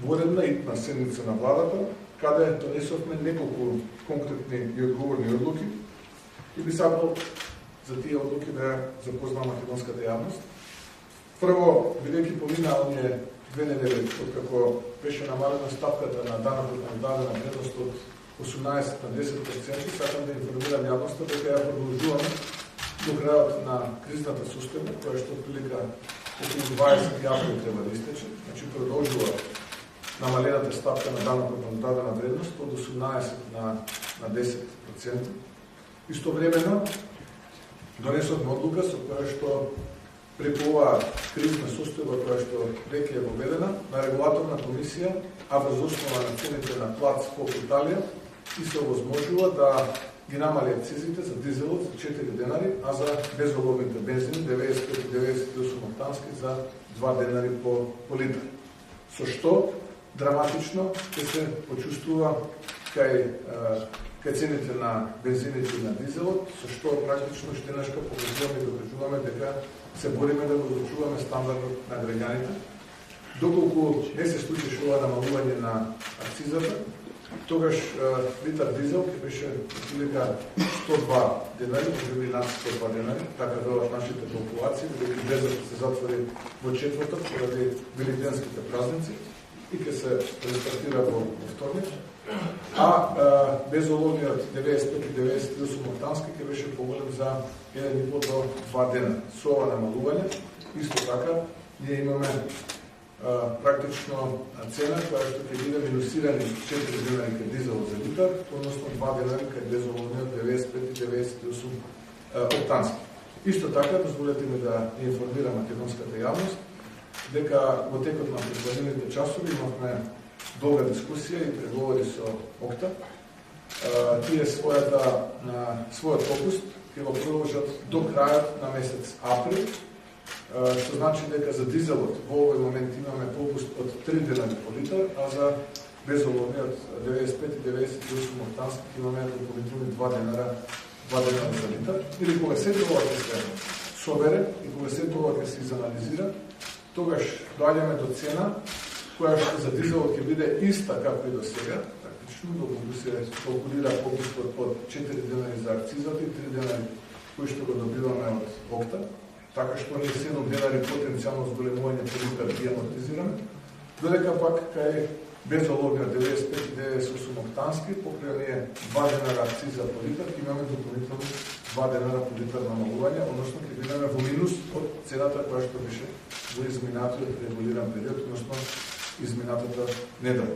воредна итна седница на владата, каде донесовме неколку конкретни и одговорни одлуки и би сакал за тие одлуки да ја запознам македонската јавност. Прво, бидејќи помина оние 2 недели откако беше намалена стапката на данокот на дадена вредност од 18 на 10%, сакам да информирам јавноста дека ја продолжуваме до крајот на кризната состојба, која што прилика околу 20 април треба да истече. Значи продолжува намалената стапка на данокот на дадена вредност од 18 на 10%. Истовремено донесовме одлука со која што преку оваа кризна состојба која што веќе е воведена на регулаторна комисија, а врз основа на цените на плац по Италија и се овозможува да ги намали акцизите за дизелот за 4 денари, а за безоловните бензини 95 и 98 октански за 2 денари по литар. Со што драматично ќе се почувствува кај цените на бензините и на дизелот, со што практично штенашка покажуваме и докажуваме дека се бориме да го зачуваме стандардот на граѓаните. Доколку не се случеше ова намалување на акцизата, тогаш литар дизел ќе беше прилика 102 денари, може би над 102 денари, така велат нашите калкулации, бидејќи безот се затвори во четврток поради великденските празници и ќе се рестартира во вторник, а безоловниот 95 и 98 октански ќе беше поголем за 1,5 до 2 дена. Со ова намалување, исто така, ние имаме практично цена која што ќе биде минусирани 4 денари кај дизелот за литар, односно 2 денари кај безоловниот 95 и 98 октански. Исто така, дозволете ми да информирам македонската јавност дека во текот на предходните часови имавме долга дискусија и преговори со ОКТА. Тие својот попуст ќе го продолжат до крајот на месец април, што значи дека за дизелот во овој момент имаме попуст од 3 денари по литар, а за безоловниот 95 и 98 октански имаме дополнителни 2 денара за литар. Или кога се тоа ќе се собере и кога се тоа ќе се изанализира, тогаш доаѓаме до цена која што за дизелот ќе биде иста како и до сега, практично, доколку се калкулира попустот од 4 денари за акцизата и 3 денари кои што го добиваме од ОКТА, така што ние 7 денари потенцијално зголемување по литар ги амортизираме, додека пак кај безоловниот 95 и 98 октански, покрај ние 2 денара акциза по литар, имаме дополнително 2 денара по литар намалување, односно ќе бидеме во минус од цената која што беше во изминатиот регулиран период, односно изминатата недела.